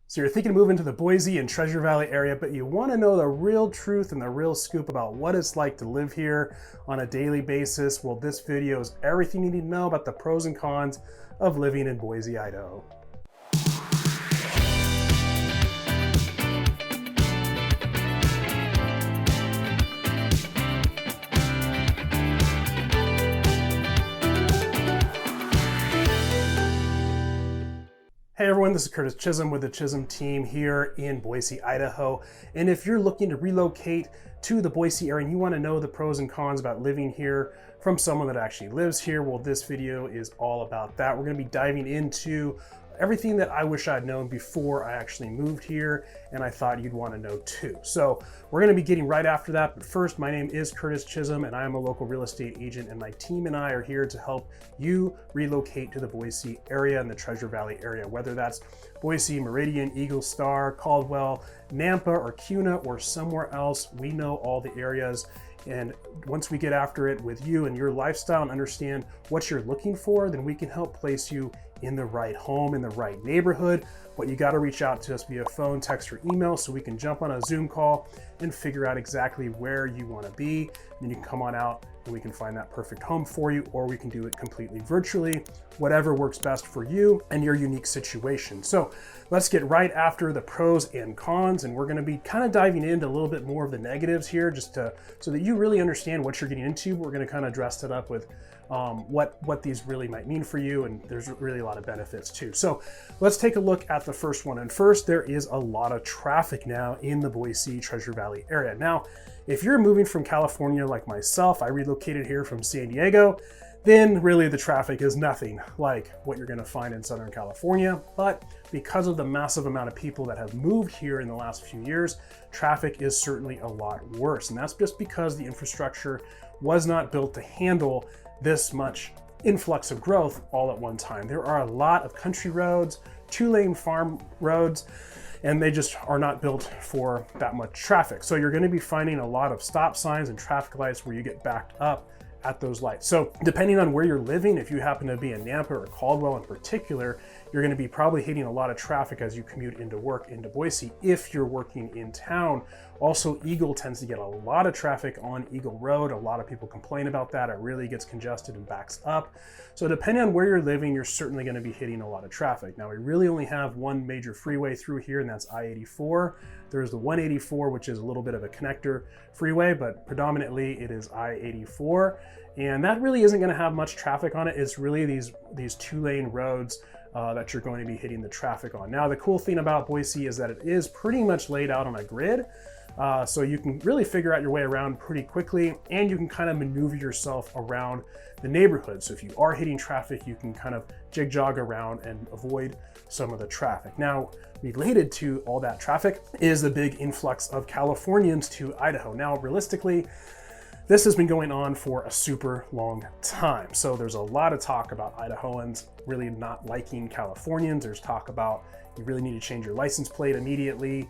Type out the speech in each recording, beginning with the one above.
So you're thinking of moving to the Boise and Treasure Valley area, but you want to know the real truth and the real scoop about what it's like to live here on a daily basis. Well, this video is everything you need to know about the pros and cons of living in Boise, Idaho. Hey everyone, this is Chism with the Chism team here in Boise, Idaho. And if you're looking to relocate to the Boise area and you want to know the pros and cons about living here from someone that actually lives here, well, this video is all about that. We're going to be diving into everything that I wish I'd known before I actually moved here, and I thought you'd want to know too. So we're going to be getting right after that, but first, my name is Curtis Chism, and I am a local real estate agent, and my team and I are here to help you relocate to the Boise area and the Treasure Valley area, whether that's Boise, Meridian, Eagle Star, Caldwell, Nampa, or Kuna, or somewhere else. We know all the areas. And once we get after it with you and your lifestyle and understand what you're looking for, then we can help place you in the right home, in the right neighborhood. But you got to reach out to us via phone, text, or email so we can jump on a Zoom call and figure out exactly where you want to be. And you can come on out and we can find that perfect home for you, or we can do it completely virtually, whatever works best for you and your unique situation. So let's get right after the pros and cons, and we're going to be kind of diving into a little bit more of the negatives here, so that you really understand what you're getting into. We're going to kind of dress it up with what these really might mean for you, and there's really a lot of benefits too. So let's take a look at the first one. And first, there is a lot of traffic now in the Boise Treasure Valley area. Now, if you're moving from California like myself, I relocated here from San Diego, then really the traffic is nothing like what you're going to find in Southern California. But because of the massive amount of people that have moved here in the last few years, traffic is certainly a lot worse. And that's just because the infrastructure was not built to handle this much influx of growth all at one time. There are a lot of country roads, 2-lane farm roads, and they just are not built for that much traffic. So you're going to be finding a lot of stop signs and traffic lights where you get backed up at those lights. So depending on where you're living, if you happen to be in Nampa or Caldwell in particular, you're going to be probably hitting a lot of traffic as you commute into work into Boise if you're working in town. Also, Eagle tends to get a lot of traffic on Eagle Road. A lot of people complain about that. It really gets congested and backs up. So depending on where you're living, you're certainly going to be hitting a lot of traffic. Now, we really only have one major freeway through here, and that's I-84. There's the 184, which is a little bit of a connector freeway, but predominantly it is I-84. And that really isn't going to have much traffic on it. It's really these 2-lane roads that you're going to be hitting the traffic on. Now, the cool thing about Boise is that it is pretty much laid out on a grid. So you can really figure out your way around pretty quickly, and you can kind of maneuver yourself around the neighborhood. So if you are hitting traffic, you can kind of jig-jog around and avoid some of the traffic. Now, related to all that traffic is the big influx of Californians to Idaho. Now, realistically, this has been going on for a super long time. So there's a lot of talk about Idahoans really not liking Californians. There's talk about you really need to change your license plate immediately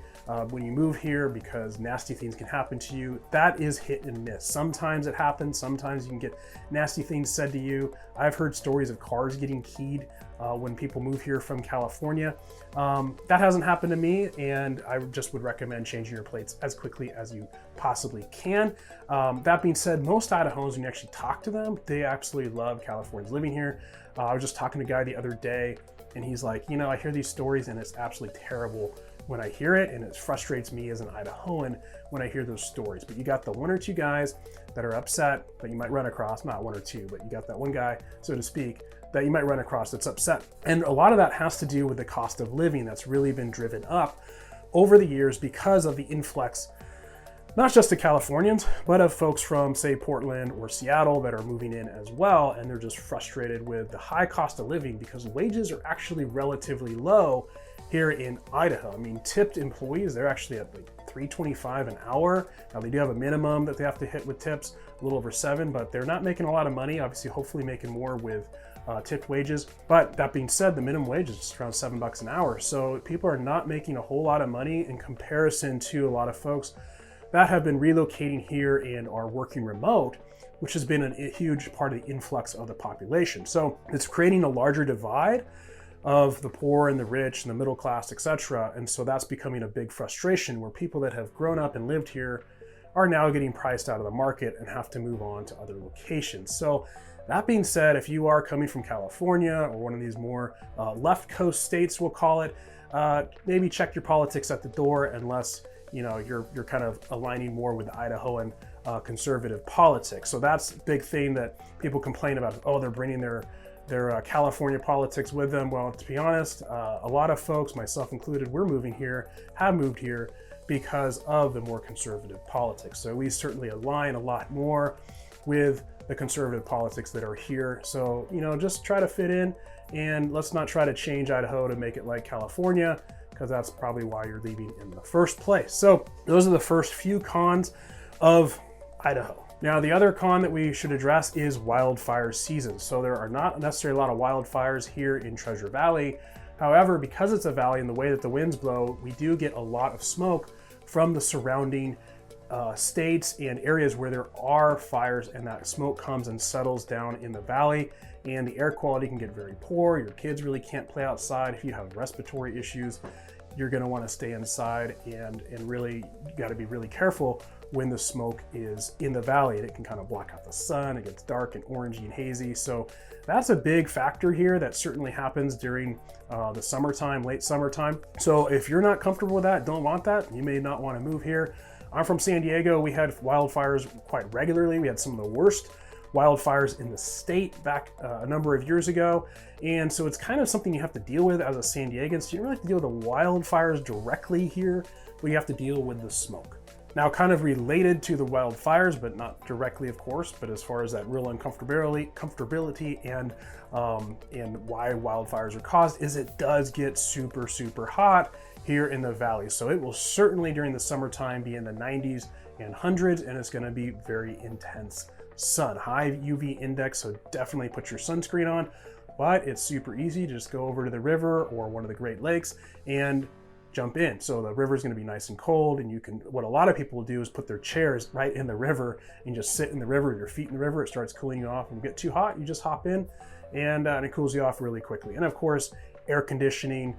when you move here because nasty things can happen to you. That is hit and miss. Sometimes it happens. Sometimes you can get nasty things said to you. I've heard stories of cars getting keyed when people move here from California. That hasn't happened to me, and I just would recommend changing your plates as quickly as you possibly can. That being said, most Idahoans, when you actually talk to them, they absolutely love Californians living here. I was just talking to a guy the other day, and he's like, you know, I hear these stories and it's absolutely terrible when I hear it, and it frustrates me as an Idahoan when I hear those stories. But you got the one or two guys that are upset that you might run across, not one or two, but you got that one guy, so to speak, that you might run across that's upset. And a lot of that has to do with the cost of living that's really been driven up over the years because of the influx, not just of Californians, but of folks from, say, Portland or Seattle that are moving in as well. And they're just frustrated with the high cost of living because wages are actually relatively low here in Idaho. I mean, tipped employees, they're actually at like $3.25 an hour. Now, they do have a minimum that they have to hit with tips, a little over 7, but they're not making a lot of money. Obviously, hopefully making more with tipped wages. But that being said, the minimum wage is just around $7 an hour. So people are not making a whole lot of money in comparison to a lot of folks that have been relocating here and are working remote, which has been a huge part of the influx of the population. So it's creating a larger divide of the poor and the rich and the middle class, etc. And so that's becoming a big frustration where people that have grown up and lived here are now getting priced out of the market and have to move on to other locations. So that being said, if you are coming from California or one of these more left coast states, we'll call it, maybe check your politics at the door, unless you're kind of aligning more with Idahoan conservative politics. So that's a big thing that people complain about. Oh, they're bringing their California politics with them. Well, to be honest, a lot of folks, myself included, have moved here because of the more conservative politics. So we certainly align a lot more with the conservative politics that are here. So, just try to fit in, and let's not try to change Idaho to make it like California, because that's probably why you're leaving in the first place. So those are the first few cons of Idaho. Now, the other con that we should address is wildfire season. So there are not necessarily a lot of wildfires here in Treasure Valley. However, because it's a valley and the way that the winds blow, we do get a lot of smoke from the surrounding states and areas where there are fires, and that smoke comes and settles down in the valley, and the air quality can get very poor. Your kids really can't play outside. If you have respiratory issues, you're going to want to stay inside, and really got to be really careful when the smoke is in the valley. It can kind of block out the sun. It gets dark and orangey and hazy. So that's a big factor here that certainly happens during the summertime, late summertime. So if you're not comfortable with that, don't want that, you may not want to move here. I'm from San Diego. We had wildfires quite regularly. We had some of the worst wildfires in the state back a number of years ago. And so it's kind of something you have to deal with as a San Diegan. So you don't really have to deal with the wildfires directly here, but you have to deal with the smoke. Now, kind of related to the wildfires, but not directly, of course, but as far as that real comfortability and why wildfires are caused, is it does get super, super hot here in the valley. So it will certainly during the summertime be in the 90s and hundreds, and it's going to be very intense sun, high UV index. So definitely put your sunscreen on, but it's super easy to just go over to the river or one of the Great Lakes and jump in. So the river is going to be nice and cold, and what a lot of people will do is put their chairs right in the river and just sit in the river, your feet in the river. It starts cooling you off, and you get too hot, you just hop in, and it cools you off really quickly. And of course, air conditioning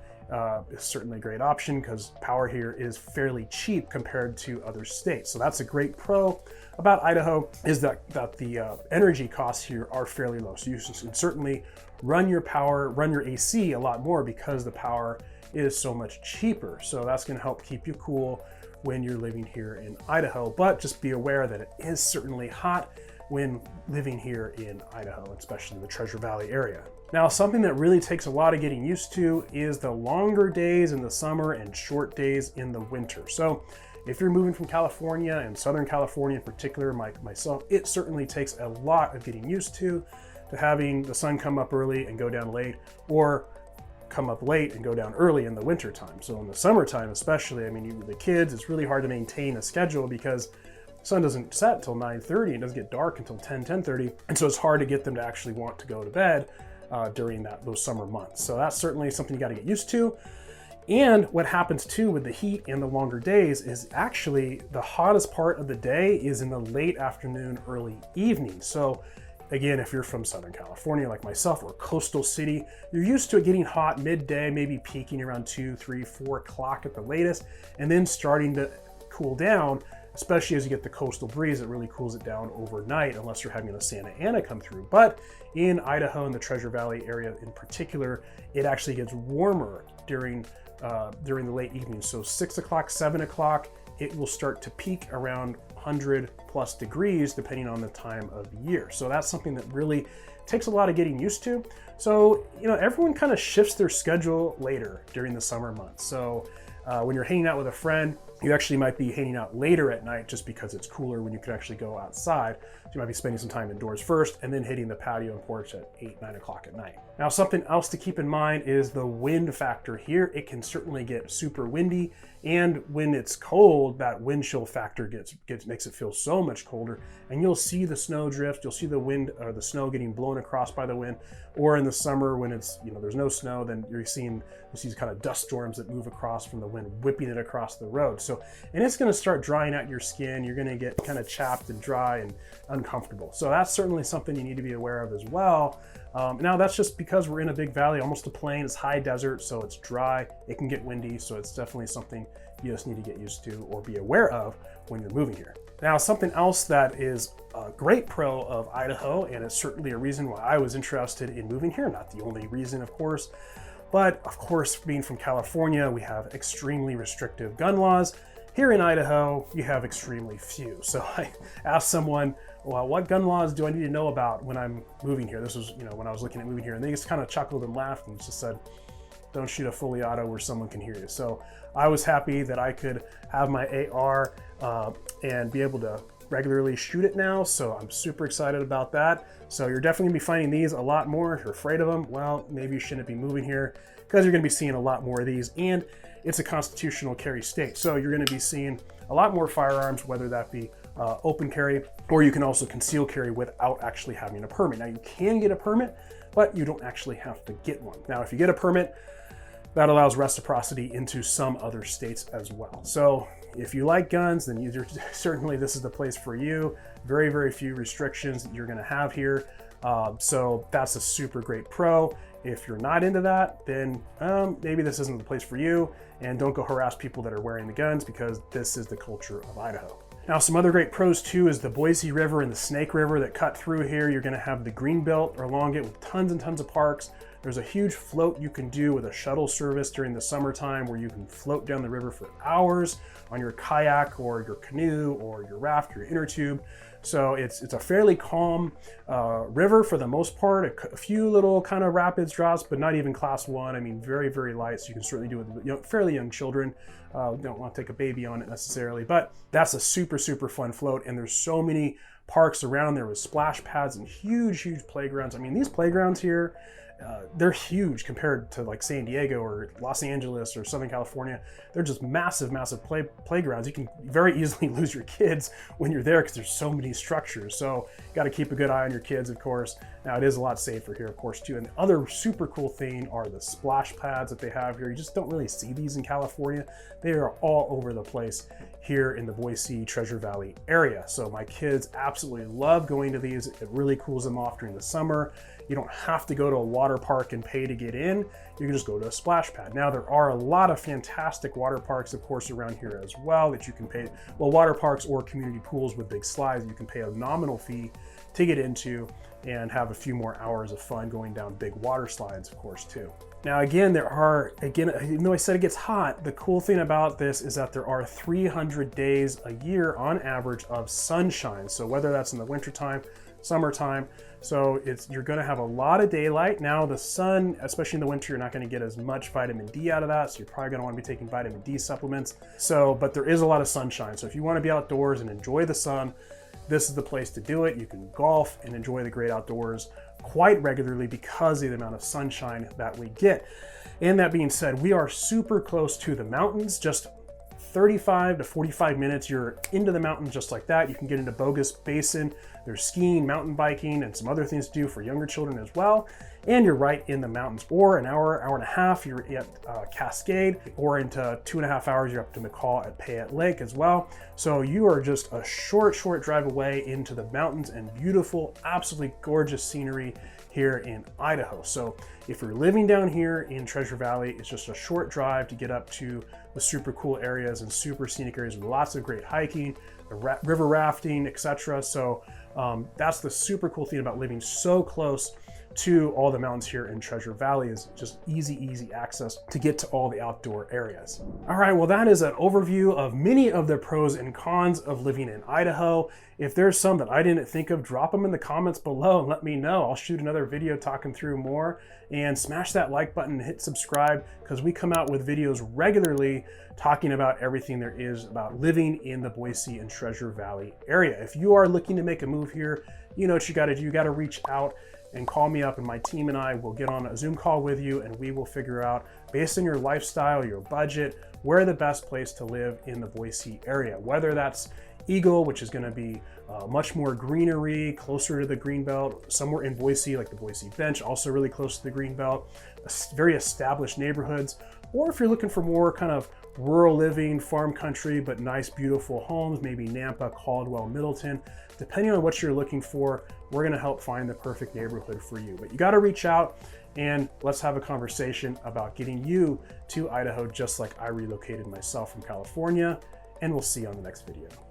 is certainly a great option because power here is fairly cheap compared to other states. So that's a great pro about Idaho, is that the energy costs here are fairly low. So you can certainly run your AC a lot more because the power is so much cheaper. So that's going to help keep you cool when you're living here in Idaho. But just be aware that it is certainly hot when living here in Idaho, especially the Treasure Valley area. Now, something that really takes a lot of getting used to is the longer days in the summer and short days in the winter. So if you're moving from California, and Southern California in particular, myself, it certainly takes a lot of getting used to having the sun come up early and go down late, or come up late and go down early in the winter time. So in the summertime especially, the kids, it's really hard to maintain a schedule because the sun doesn't set until 9:30 and doesn't get dark until 10:30. And so it's hard to get them to actually want to go to bed during those summer months. So that's certainly something you got to get used to. And what happens too with the heat and the longer days is actually the hottest part of the day is in the late afternoon, early evening. So again, if you're from Southern California like myself, or coastal city, you're used to it getting hot midday, maybe peaking around 2, 3, 4 o'clock at the latest, and then starting to cool down, especially as you get the coastal breeze. It really cools it down overnight unless you're having a Santa Ana come through. But in Idaho and the Treasure Valley area in particular, it actually gets warmer during the late evening. So 6 o'clock, 7 o'clock, it will start to peak around 100 plus degrees depending on the time of year. So that's something that really takes a lot of getting used to. So, everyone kind of shifts their schedule later during the summer months. So when you're hanging out with a friend, you actually might be hanging out later at night just because it's cooler when you can actually go outside. So you might be spending some time indoors first and then hitting the patio and porch at 8, 9 o'clock at night. Now, something else to keep in mind is the wind factor here. It can certainly get super windy, and when it's cold, that wind chill factor makes it feel so much colder, and you'll see the snow drift, you'll see the wind or the snow getting blown across by the wind. Or in the summer when it's, there's no snow, then you'll see kind of dust storms that move across from the wind, whipping it across the road. So, and it's going to start drying out your skin. You're going to get kind of chapped and dry and uncomfortable. So that's certainly something you need to be aware of as well. Now that's just because we're in a big valley, almost a plain. It's high desert, so it's dry. It can get windy, so it's definitely something you just need to get used to or be aware of when you're moving here. Now, something else that is a great pro of Idaho, and it's certainly a reason why I was interested in moving here, not the only reason, of course, but of course, being from California, we have extremely restrictive gun laws. Here in Idaho, you have extremely few. So I asked someone, well, what gun laws do I need to know about when I'm moving here? This was, when I was looking at moving here, and they just kind of chuckled and laughed and just said, don't shoot a fully auto where someone can hear you. So I was happy that I could have my AR and be able to regularly shoot it now. So I'm super excited about that. So you're definitely gonna be finding these a lot more. If you're afraid of them, well, maybe you shouldn't be moving here because you're gonna be seeing a lot more of these, and it's a constitutional carry state. So you're gonna be seeing a lot more firearms, whether that be open carry, or you can also conceal carry without actually having a permit. Now you can get a permit, but you don't actually have to get one. Now, if you get a permit, that allows reciprocity into some other states as well. So if you like guns, then certainly this is the place for you. Very, very few restrictions that you're gonna have here. So that's a super great pro. If you're not into that, then maybe this isn't the place for you, and don't go harass people that are wearing the guns, because this is the culture of Idaho. Now, some other great pros too is the Boise River and the Snake River that cut through here. You're gonna have the greenbelt along it with tons and tons of parks. There's a huge float you can do with a shuttle service during the summertime where you can float down the river for hours on your kayak or your canoe or your raft or your inner tube. So it's a fairly calm river for the most part. A few little kind of rapids drops, but not even class 1. I mean, very, very light. So you can certainly do it with fairly young children. Don't want to take a baby on it necessarily, but that's a super, super fun float. And there's so many parks around there with splash pads and huge, huge playgrounds. I mean, these playgrounds here, they're huge compared to like San Diego or Los Angeles or Southern California. They're just massive, massive playgrounds. You can very easily lose your kids when you're there because there's so many structures. So you got to keep a good eye on your kids, of course. Now it is a lot safer here, of course, too. And the other super cool thing are the splash pads that they have here. You just don't really see these in California. They are all over the place here in the Boise Treasure Valley area. So my kids absolutely love going to these. It really cools them off during the summer. You don't have to go to a water park and pay to get in. You can just go to a splash pad. Now, there are a lot of fantastic water parks, of course, around here as well that you can pay. Well, water parks or community pools with big slides, you can pay a nominal fee to get into and have a few more hours of fun going down big water slides, of course, too. Now, again, even though I said it gets hot, the cool thing about this is that there are 300 days a year on average of sunshine. So whether that's in the wintertime, summertime, so you're going to have a lot of daylight. Now the sun, especially in the winter, you're not going to get as much vitamin D out of that, so you're probably going to want to be taking vitamin D supplements. But there is a lot of sunshine. So if you want to be outdoors and enjoy the sun, this is the place to do it. You can golf and enjoy the great outdoors quite regularly because of the amount of sunshine that we get. And that being said, we are super close to the mountains, just 35 to 45 minutes, you're into the mountains just like that. You can get into Bogus Basin. There's skiing, mountain biking, and some other things to do for younger children as well. And you're right in the mountains. Or an hour, hour and a half, you're at Cascade, or into 2.5 hours, you're up to McCall at Payette Lake as well. So you are just a short drive away into the mountains and beautiful, absolutely gorgeous scenery here in Idaho. So if you're living down here in Treasure Valley, it's just a short drive to get up to the super cool areas and super scenic areas with lots of great hiking, river rafting, etc. So that's the super cool thing about living so close to all the mountains here in Treasure Valley, is just easy access to get to all the outdoor areas. All right, well, that is an overview of many of the pros and cons of living in Idaho. If there's some that I didn't think of, drop them in the comments below and let me know. I'll shoot another video talking through more, and smash that like button and hit subscribe, because we come out with videos regularly talking about everything there is about living in the Boise and Treasure Valley area. If you are looking to make a move here, you know what you got to do. You got to reach out and call me up, and my team and I will get on a Zoom call with you, and we will figure out, based on your lifestyle, your budget, where the best place to live in the Boise area. Whether that's Eagle, which is going to be much more greenery, closer to the Greenbelt, somewhere in Boise, like the Boise Bench, also really close to the Greenbelt, very established neighborhoods, Or if you're looking for more kind of rural living, farm country, but nice, beautiful homes, maybe Nampa, Caldwell, Middleton, depending on what you're looking for, we're gonna help find the perfect neighborhood for you. But you gotta reach out and let's have a conversation about getting you to Idaho, just like I relocated myself from California, and we'll see you on the next video.